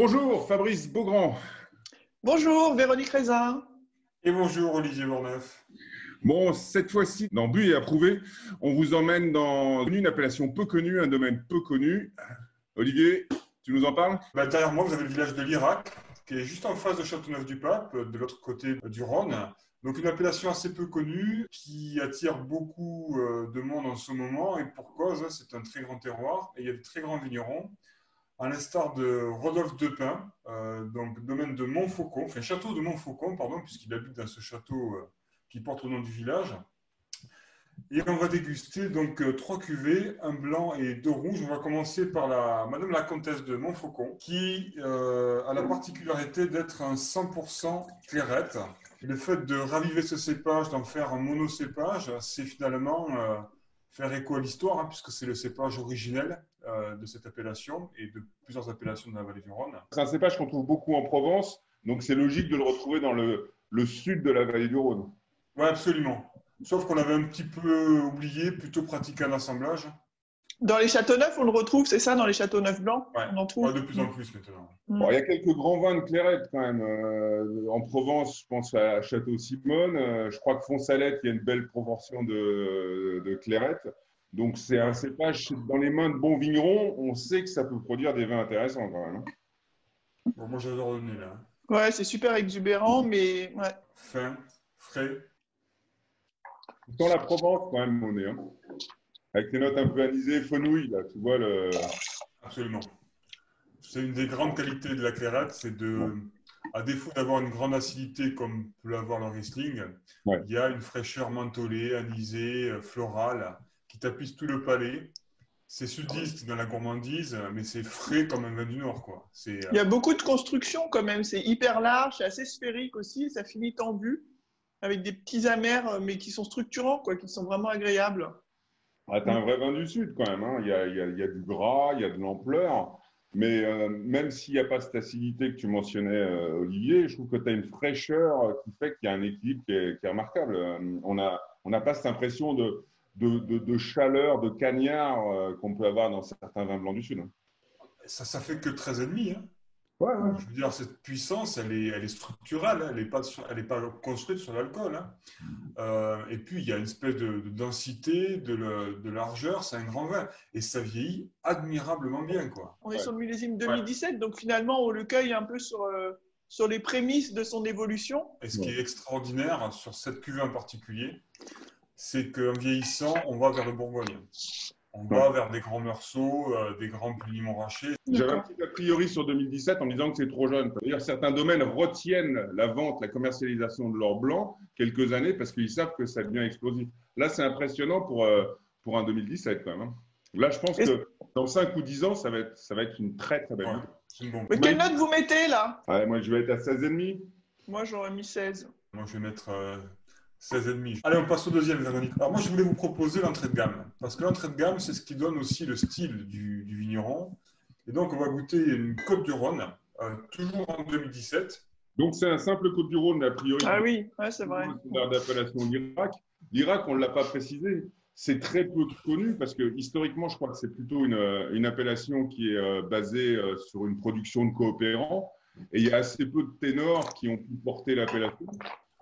Bonjour Fabrice Beaugrand. Bonjour Véronique Raisin. Et bonjour Olivier Bourneuf. Bon, cette fois-ci, dans Bu et Approuvé, on vous emmène dans une appellation peu connue, un domaine peu connu. Olivier, tu nous en parles? Derrière moi, vous avez le village de Lirac, qui est juste en face de Châteauneuf-du-Pape, de l'autre côté du Rhône. Donc une appellation assez peu connue, qui attire beaucoup de monde en ce moment, et pour cause, c'est un très grand terroir, et il y a de très grands vignerons. À l'instar de Rodolphe Depin, donc domaine de Montfaucon, enfin château de Montfaucon, pardon, puisqu'il habite dans ce château qui porte le nom du village. Et on va déguster donc 3 cuvées, un blanc et 2 rouges. On va commencer par Madame la Comtesse de Montfaucon, qui a la particularité d'être un 100% clairette. Le fait de raviver ce cépage, d'en faire un monocépage, c'est finalement faire écho à l'histoire, puisque c'est le cépage originel de cette appellation et de plusieurs appellations de la vallée du Rhône. C'est un cépage qu'on trouve beaucoup en Provence, donc c'est logique de le retrouver dans le sud de la vallée du Rhône. Oui, absolument. Sauf qu'on avait un petit peu oublié, plutôt pratiqué un assemblage. Dans les châteaux neufs, on le retrouve, c'est ça, dans les châteaux neufs blancs? Ouais. On en trouve De plus en plus maintenant. Bon, il y a quelques grands vins de Clairette quand même. En Provence, je pense à Château-Simone. Je crois que Fonsalette, il y a une belle proportion de Clairette. Donc c'est un cépage dans les mains de bons vignerons. On sait que ça peut produire des vins intéressants quand même. Bon, moi j'adore le nez là. Ouais, c'est super exubérant, mais ouais. Fin, frais. Dans la Provence quand même, on est. Avec tes notes un peu anisées, fenouil, là, tu vois le. Absolument. C'est une des grandes qualités de la clairette, c'est à défaut d'avoir une grande acidité comme peut l'avoir le Riesling, il y a une fraîcheur mentholée, anisée, florale, qui tapisse tout le palais. C'est sudiste dans la gourmandise, mais c'est frais comme un vin du Nord, quoi. Il y a beaucoup de construction quand même, c'est hyper large, c'est assez sphérique aussi, ça finit tendu, avec des petits amers, mais qui sont structurants, quoi, qui sont vraiment agréables. Ah, t'as un vrai vin du Sud quand même. Il y a du gras, il y a de l'ampleur. Mais même s'il n'y a pas cette acidité que tu mentionnais, Olivier, je trouve que tu as une fraîcheur qui fait qu'il y a un équilibre qui est remarquable. On n'a pas cette impression de chaleur, de cagnard qu'on peut avoir dans certains vins blancs du Sud. Ça fait que 13,5. Ouais. Je veux dire, cette puissance, elle est structurelle, elle n'est pas construite sur l'alcool. Et puis, il y a une espèce de densité, de largeur, c'est un grand vin. Et ça vieillit admirablement bien, quoi. On est sur le millésime 2017, donc finalement, on le cueille un peu sur les prémices de son évolution. Et ce qui est extraordinaire sur cette cuvée en particulier, c'est qu'en vieillissant, on va vers le Bourgogne. On va vers des grands meursault, des grands Puligny-Montrachet. J'avais un petit a priori sur 2017 en disant que c'est trop jeune. C'est-à-dire certains domaines retiennent la vente, la commercialisation de leur blanc quelques années parce qu'ils savent que ça devient explosif. Là, c'est impressionnant pour un 2017 quand même. Là, je pense que dans 5 ou 10 ans, ça va être une très très belle bouteille. Mais quelle note vous mettez là? Moi, je vais être à 16,5. Moi, j'aurais mis 16. Moi, je vais mettre 16,5. Allez, on passe au deuxième, Véronique. Alors moi, je voulais vous proposer l'entrée de gamme. Parce que l'entrée de gamme, c'est ce qui donne aussi le style du vigneron. Et donc, on va goûter une Côte du Rhône, toujours en 2017. Donc, c'est un simple Côte du Rhône, a priori. Ah oui, c'est vrai. D'appellation l'Irak. L'Irak, on ne l'a pas précisé. C'est très peu connu parce que historiquement, je crois que c'est plutôt une appellation qui est basée sur une production de coopérants. Et il y a assez peu de ténors qui ont pu porter l'appellation.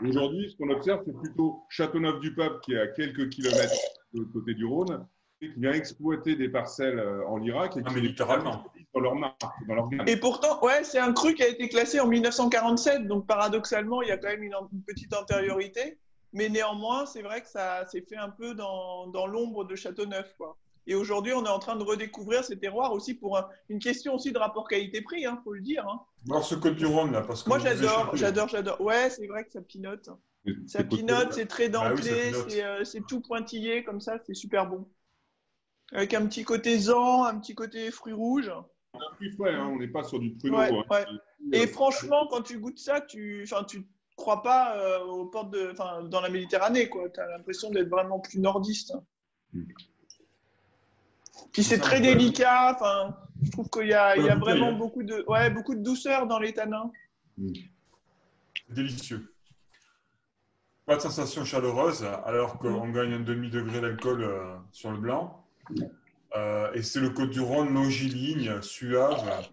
Aujourd'hui, ce qu'on observe, c'est plutôt Châteauneuf-du-Pape, qui est à quelques kilomètres de l'autre côté du Rhône, et qui vient exploiter des parcelles en Irak et qui littéralement dans leur marque, dans leur gamme. Et pourtant, c'est un cru qui a été classé en 1947, donc paradoxalement, il y a quand même une petite antériorité, mais néanmoins, c'est vrai que ça s'est fait un peu dans l'ombre de Châteauneuf, quoi. Et aujourd'hui, on est en train de redécouvrir ces terroirs aussi pour une question aussi de rapport qualité-prix, faut le dire. Alors, ce Côte du Rhône, là, parce que moi, j'adore. Ouais, c'est vrai que ça pinote. Ça pinote, c'est très dentelé, c'est tout pointillé, comme ça, c'est super bon. Avec un petit côté zan, un petit côté fruits rouges. Un fruit frais, on n'est pas sur du pruneau. Ouais. Et franchement, quand tu goûtes ça, tu crois pas aux portes dans la Méditerranée, quoi. Tu as l'impression d'être vraiment plus nordiste. Puis c'est très délicat. Je trouve qu'il y a vraiment beaucoup de douceur dans les tanins. Délicieux. Pas de sensation chaleureuse, alors qu'on gagne un demi-degré d'alcool sur le blanc. Et c'est le Côte du Rhône longiligne, suave,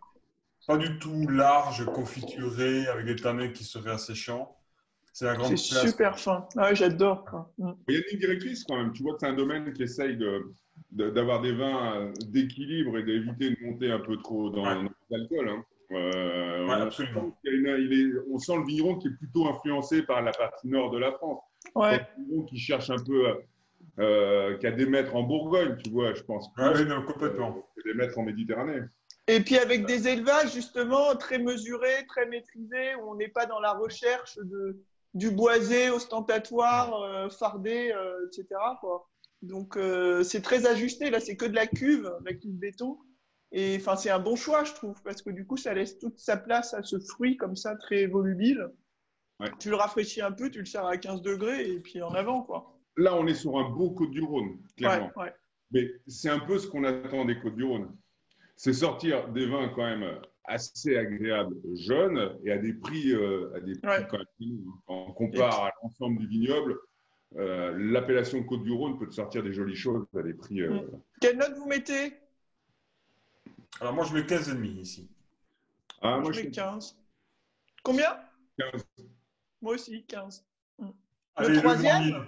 pas du tout large, confituré, avec des tanins qui seraient asséchants. C'est la grande C'est place. super fin. Ah ouais, j'adore. Quoi. Il y a une ligne directrice quand même. Tu vois que c'est un domaine qui essaye d'avoir des vins d'équilibre et d'éviter de monter un peu trop dans l'alcool. Hein. Absolument. On sent le vigneron qui est plutôt influencé par la partie nord de la France. Ouais. Le vigneron qui cherche un peu, qui a des maîtres en Bourgogne, tu vois, je pense. Oui, non, complètement. Des maîtres en Méditerranée. Et puis avec des élevages justement très mesurés, très maîtrisés, où on n'est pas dans la recherche du boisé ostentatoire, fardé, etc. Quoi. Donc c'est très ajusté. Là, c'est que de la cuve béton. Et enfin, c'est un bon choix, je trouve, parce que du coup, ça laisse toute sa place à ce fruit comme ça, très volubile. Ouais. Tu le rafraîchis un peu, tu le sers à 15 degrés et puis en avant, quoi. Là, on est sur un beau Côte-du-Rhône, clairement. Ouais. Mais c'est un peu ce qu'on attend des Côtes-du-Rhône. C'est sortir des vins quand même assez agréables, jeunes, et à des prix quand même. Quand on compare à l'ensemble du vignoble, l'appellation Côte-du-Rhône peut te sortir des jolies choses à des prix. Quelle note vous mettez? Alors moi, je mets 15,5 ici. Ah, moi, je mets 15. Combien? 15. Moi aussi, 15. Allez, le troisième?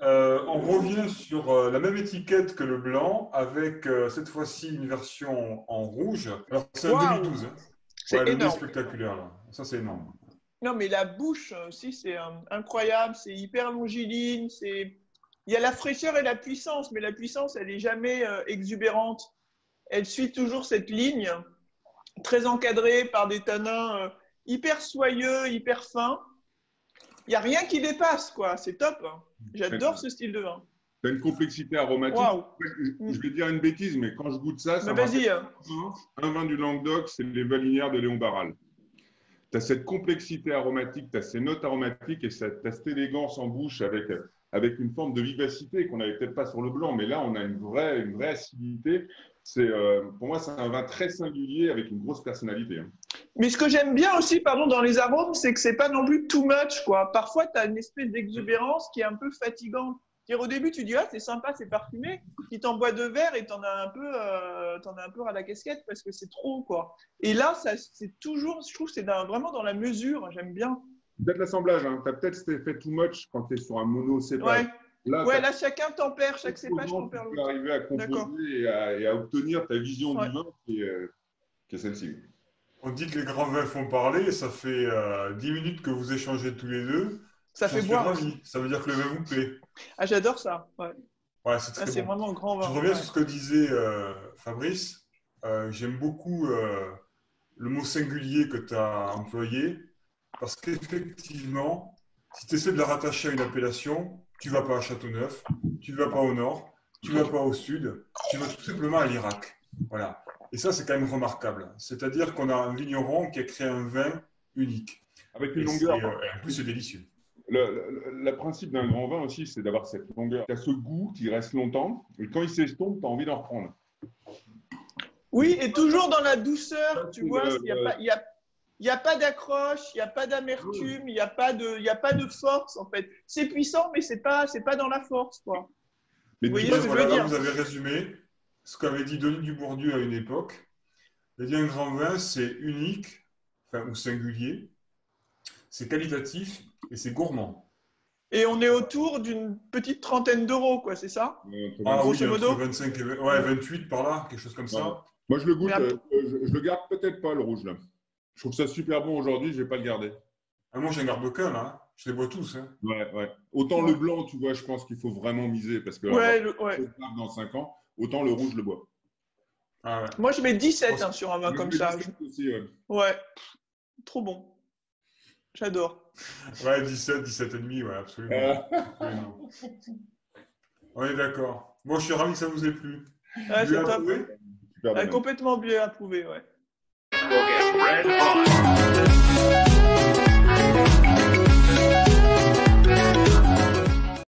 On revient sur la même étiquette que le blanc, avec cette fois-ci une version en rouge. Alors, c'est un 2012. Hein. C'est énorme. Le nez spectaculaire, là. Ça, c'est énorme. Non, mais la bouche aussi, c'est incroyable. C'est hyper longiligne. Il y a la fraîcheur et la puissance, mais la puissance, elle n'est jamais exubérante. Elle suit toujours cette ligne, très encadrée par des tanins hyper soyeux, hyper fins. Il n'y a rien qui dépasse, quoi. C'est top. J'adore ce style de vin. Tu as une complexité aromatique. Wow. Je vais dire une bêtise, mais quand je goûte ça, vas-y. Un vin du Languedoc, c'est les Valinières de Léon Barral. Tu as cette complexité aromatique, tu as ces notes aromatiques et tu as cette élégance en bouche avec une forme de vivacité qu'on n'avait peut-être pas sur le blanc, mais là, on a une vraie acidité. Pour moi, c'est un vin très singulier avec une grosse personnalité. Hein. Mais ce que j'aime bien aussi, dans les arômes, c'est que c'est pas non plus too much, quoi. Parfois, tu as une espèce d'exubérance qui est un peu fatigante. Au début, tu dis, c'est sympa, c'est parfumé. Puis t'en bois 2 verres et t'en as un peu à la casquette parce que c'est trop, quoi. Et là, c'est toujours, je trouve, c'est vraiment dans la mesure. J'aime bien. Peut-être l'assemblage, hein. Tu as peut-être cet effet too much quand tu es sur un monocépage. Ouais. Là, chacun tempère, chaque cépage tempère l'autre. Tu peux arriver à composer et à obtenir ta vision du vin qui est celle-ci. On dit que les grands vins font parler, ça fait 10 minutes que vous échangez tous les deux. Ça fait boire. Ravi. Ça veut dire que le vin vous plaît. Ah, j'adore ça. Ouais, c'est très c'est bon. vraiment un grand vin. Je reviens sur ce que disait Fabrice. J'aime beaucoup le mot singulier que tu as employé, parce qu'effectivement, si tu essaies de la rattacher à une appellation, tu ne vas pas à Châteauneuf, tu ne vas pas au nord, tu ne vas pas au sud, tu vas tout simplement à l'Irak. Voilà. Et ça, c'est quand même remarquable. C'est-à-dire qu'on a un vigneron qui a créé un vin unique. Avec une longueur. En plus, c'est délicieux. Le principe d'un grand vin aussi, c'est d'avoir cette longueur. Tu as ce goût qui reste longtemps, et quand il s'estompe, tu as envie d'en reprendre. Oui, et toujours dans la douceur, tu vois, il n'y a pas d'accroche, il n'y a pas d'amertume, il n'y a pas de force, en fait. C'est puissant, mais c'est pas dans la force, quoi. Mais vous voyez ce que je veux dire ? Vous avez résumé ce qu'avait dit Denis Dubourdieu à une époque. Il a dit un grand vin, c'est unique, ou singulier, c'est qualitatif et c'est gourmand. Et on est autour d'une petite trentaine d'euros, quoi, c'est ça ? Grosso modo. Entre 25 et 28 par là, quelque chose comme ça. Moi, je le goûte, je le garde peut-être pas, le rouge, là. Je trouve ça super bon aujourd'hui, je ne vais pas le garder. Moi, je n'en garde aucun, là. Je les bois tous. Hein. Ouais. Autant le blanc, tu vois, je pense qu'il faut vraiment miser, parce que dans 5 ans, autant le rouge, je le bois. Moi, je mets 17 sur un vin comme ça. Aussi, ouais, trop bon. J'adore. 17 et demi, absolument. On est d'accord. Bon, je suis ravi que ça vous ait plu. C'est top. Complètement bien approuvé,